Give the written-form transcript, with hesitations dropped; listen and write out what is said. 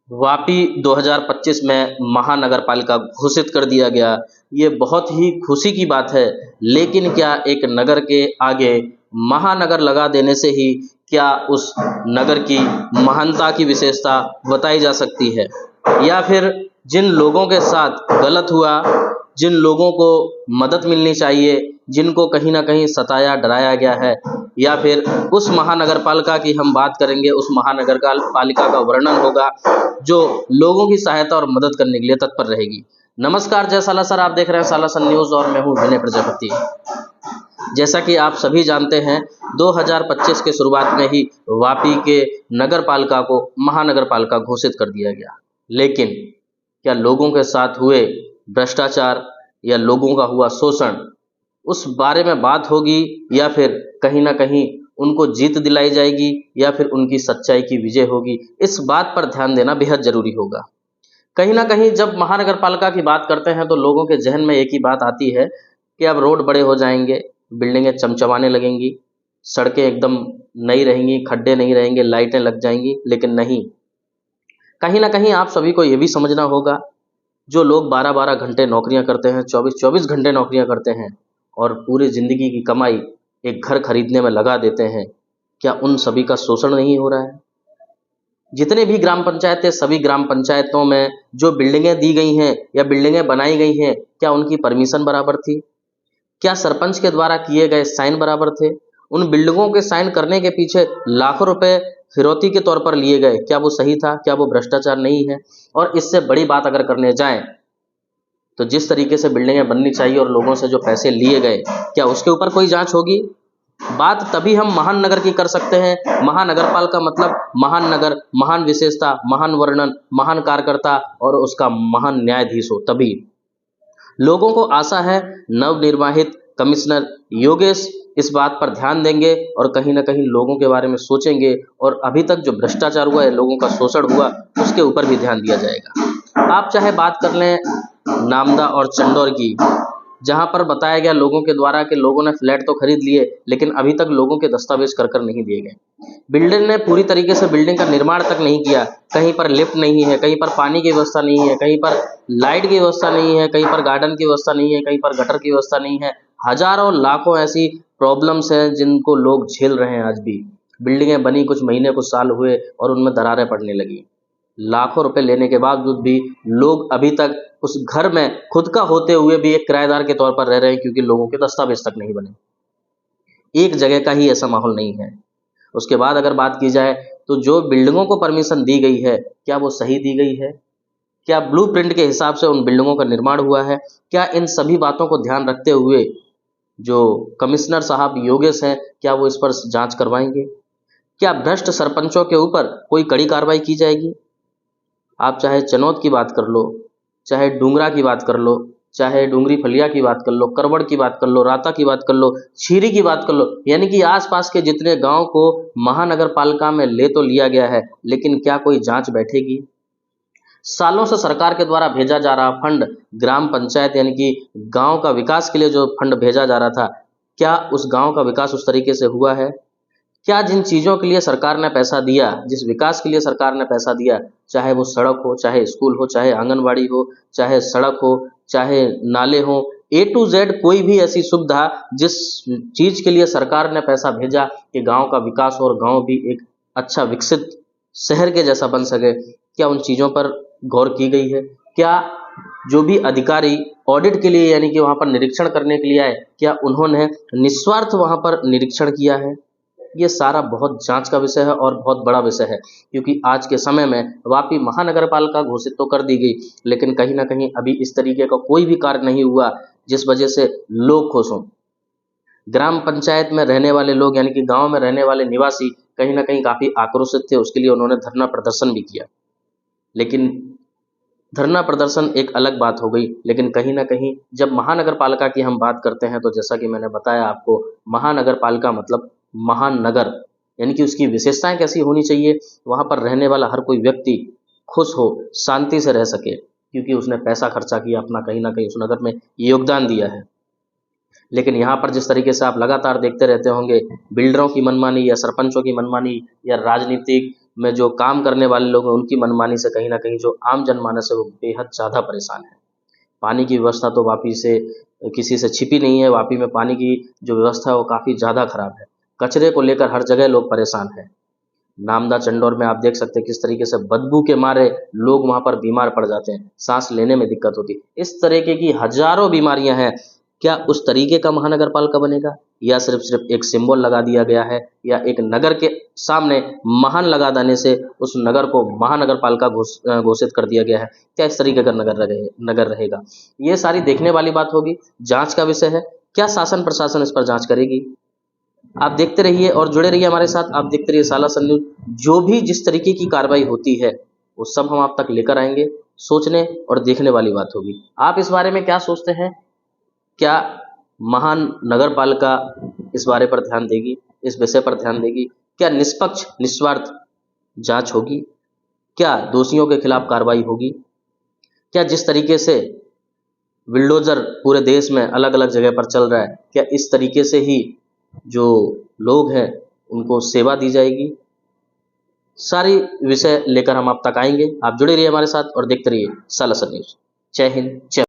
वापी 2025 में महानगर पालिका घोषित कर दिया गया। ये बहुत ही खुशी की बात है, लेकिन क्या एक नगर के आगे महानगर लगा देने से ही क्या उस नगर की महानता की विशेषता बताई जा सकती है, या फिर जिन लोगों के साथ गलत हुआ, जिन लोगों को मदद मिलनी चाहिए, जिनको कहीं ना कहीं सताया डराया गया है, या फिर उस महानगर पालिका की हम बात करेंगे, उस महानगर पालिका का वर्णन होगा जो लोगों की सहायता और मदद करने के लिए तत्पर रहेगी। नमस्कार, जय सालासर। आप देख रहे हैं सालासर न्यूज़ और मैं हूं विनय प्रजापति। जैसा कि आप सभी जानते हैं, 2025 के शुरुआत में ही वापी के नगर पालिका को महानगर पालिका घोषित कर दिया गया। लेकिन क्या लोगों के साथ हुए भ्रष्टाचार या लोगों का हुआ शोषण, उस बारे में बात होगी, या फिर कहीं ना कहीं उनको जीत दिलाई जाएगी, या फिर उनकी सच्चाई की विजय होगी? इस बात पर ध्यान देना बेहद जरूरी होगा। कहीं ना कहीं जब महानगर पालिका की बात करते हैं तो लोगों के जहन में एक ही बात आती है कि अब रोड बड़े हो जाएंगे, बिल्डिंगें चमचमाने लगेंगी, सड़कें एकदम नई रहेंगी, खड्डे नहीं रहेंगे, लाइटें लग जाएंगी। लेकिन नहीं, कहीं ना कहीं आप सभी को यह भी समझना होगा, जो लोग 12-12 घंटे नौकरियां करते हैं, 24-24 घंटे नौकरियां करते हैं और पूरी जिंदगी की कमाई एक घर खरीदने में लगा देते हैं, क्या उन सभी का शोषण नहीं हो रहा है? जितने भी ग्राम पंचायतें, सभी ग्राम पंचायतों में जो बिल्डिंगें दी गई हैं या बिल्डिंगें बनाई गई हैं, क्या उनकी परमिशन बराबर थी? क्या सरपंच के द्वारा किए गए साइन बराबर थे? उन बिल्डिंगों के साइन करने के पीछे लाखों रुपए फिरौती के तौर पर लिए गए, क्या वो सही था? क्या वो भ्रष्टाचार नहीं है? और इससे बड़ी बात अगर करने जाएं तो जिस तरीके से बिल्डिंगें बननी चाहिए और लोगों से जो पैसे लिए गए, क्या उसके ऊपर कोई जांच होगी? बात तभी हम महान नगर की कर सकते हैं। महानगर पालिका मतलब महान नगर, महान विशेषता, महान वर्णन, महान कार्यकर्ता और उसका महान न्यायाधीश हो। तभी लोगों को आशा है नवनिर्वाचित कमिश्नर योगेश इस बात पर ध्यान देंगे और कहीं ना कहीं लोगों के बारे में सोचेंगे, और अभी तक जो भ्रष्टाचार हुआ है, लोगों का शोषण हुआ, उसके ऊपर भी ध्यान दिया जाएगा। आप चाहे बात कर लें नामदा और चंडौर की, जहां पर बताया गया लोगों के द्वारा कि लोगों ने फ्लैट तो खरीद लिए, लेकिन अभी तक लोगों के दस्तावेज कर नहीं दिए गए। बिल्डर ने पूरी तरीके से बिल्डिंग का निर्माण तक नहीं किया। कहीं पर लिफ्ट नहीं है, कहीं पर पानी की व्यवस्था नहीं है, कहीं पर लाइट की व्यवस्था नहीं है, कहीं पर गार्डन की व्यवस्था नहीं है, कहीं पर गटर की व्यवस्था नहीं है। हजारों लाखों ऐसी प्रॉब्लम्स हैं जिनको लोग झेल रहे हैं। आज भी बिल्डिंगें बनी कुछ महीने कुछ साल हुए और उनमें दरारें पड़ने लगी। लाखों रुपए लेने के बावजूद भी लोग अभी तक उस घर में खुद का होते हुए भी एक किराएदार के तौर पर रह रहे हैं, क्योंकि लोगों के दस्तावेज तक नहीं बने। एक जगह का ही ऐसा माहौल नहीं है। उसके बाद अगर बात की जाए तो जो बिल्डिंगों को परमिशन दी गई है, क्या वो सही दी गई है? क्या ब्लूप्रिंट के हिसाब से उन बिल्डिंगों का निर्माण हुआ है? क्या इन सभी बातों को ध्यान रखते हुए जो कमिश्नर साहब योगेश हैं, क्या वो इस पर जांच करवाएंगे? क्या भ्रष्ट सरपंचों के ऊपर कोई कड़ी कार्रवाई की जाएगी? आप चाहे चनौद की बात कर लो, चाहे डूंगरा की बात कर लो, चाहे डूंगरी फलिया की बात कर लो, करवड़ की बात कर लो, राता की बात कर लो, छीरी की बात कर लो, यानी कि आसपास के जितने गांव को महानगर पालिका में ले तो लिया गया है, लेकिन क्या कोई जांच बैठेगी? सालों से सरकार के द्वारा भेजा जा रहा फंड, ग्राम पंचायत यानी कि गांव का विकास के लिए जो फंड भेजा जा रहा था, क्या उस गांव का विकास उस तरीके से हुआ है? क्या जिन चीज़ों के लिए सरकार ने पैसा दिया, जिस विकास के लिए सरकार ने पैसा दिया, चाहे वो सड़क हो, चाहे स्कूल हो, चाहे आंगनबाड़ी हो, चाहे सड़क हो, चाहे नाले हो, ए टू जेड कोई भी ऐसी सुविधा जिस चीज़ के लिए सरकार ने पैसा भेजा कि गांव का विकास हो और गांव भी एक अच्छा विकसित शहर के जैसा बन सके, क्या उन चीज़ों पर गौर की गई है? क्या जो भी अधिकारी ऑडिट के लिए यानी कि वहाँ पर निरीक्षण करने के लिए आए, क्या उन्होंने निस्वार्थ वहाँ पर निरीक्षण किया है? ये सारा बहुत जांच का विषय है और बहुत बड़ा विषय है, क्योंकि आज के समय में वापी महानगर पालिका घोषित तो कर दी गई, लेकिन कहीं ना कहीं अभी इस तरीके का कोई भी कार्य नहीं हुआ जिस वजह से लोग खुश हों। ग्राम पंचायत में रहने वाले लोग यानी कि गांव में रहने वाले निवासी कहीं ना कहीं काफ़ी आक्रोशित थे। उसके लिए उन्होंने धरना प्रदर्शन भी किया, लेकिन धरना प्रदर्शन एक अलग बात हो गई। लेकिन कहीं ना कहीं जब महानगर पालिका की हम बात करते हैं तो जैसा कि मैंने बताया आपको, महानगर पालिका मतलब महान नगर, यानी कि उसकी विशेषताएं कैसी होनी चाहिए, वहां पर रहने वाला हर कोई व्यक्ति खुश हो, शांति से रह सके। क्योंकि उसने पैसा खर्चा किया अपना, कहीं ना कहीं उस नगर में योगदान दिया है। लेकिन यहाँ पर जिस तरीके से आप लगातार देखते रहते होंगे, बिल्डरों की मनमानी या सरपंचों की मनमानी या राजनीतिक में जो काम करने वाले लोग हैं उनकी मनमानी से कहीं ना कहीं जो आम जनमानस है वो बेहद ज़्यादा परेशान है। पानी की व्यवस्था तो वापी से किसी से छिपी नहीं है। वापी में पानी की जो व्यवस्था है वो काफ़ी ज़्यादा खराब है। कचरे को लेकर हर जगह लोग परेशान हैं। नामदा चंडौर में आप देख सकते हैं किस तरीके से बदबू के मारे लोग वहां पर बीमार पड़ जाते हैं, सांस लेने में दिक्कत होती है। इस तरीके की हजारों बीमारियां हैं। क्या उस तरीके का महानगर पालिका बनेगा, या सिर्फ सिर्फ एक सिंबल लगा दिया गया है, या एक नगर के सामने महान लगा देने से उस नगर को महानगर पालिका घोषित कर दिया गया है? क्या इस तरीके का नगर रहेगा? ये सारी देखने वाली बात होगी, जांच का विषय है। क्या शासन प्रशासन इस पर जांच करेगी? आप देखते रहिए और जुड़े रहिए हमारे साथ। आप देखते रहिए साला सन न्यूज। जो भी जिस तरीके की कार्रवाई होती है वो सब हम आप तक लेकर आएंगे। सोचने और देखने वाली बात होगी। आप इस बारे में क्या सोचते हैं? क्या महान नगर पालिका इस बारे पर ध्यान देगी, इस विषय पर ध्यान देगी? क्या निष्पक्ष निस्वार्थ जांच होगी? क्या दोषियों के खिलाफ कार्रवाई होगी? क्या जिस तरीके से बिल्डोजर पूरे देश में अलग अलग जगह पर चल रहा है, क्या इस तरीके से ही जो लोग हैं उनको सेवा दी जाएगी? सारी विषय लेकर हम आप तक आएंगे। आप जुड़े रहिए हमारे साथ और देखते रहिए सालासर न्यूज। जय हिंद, जय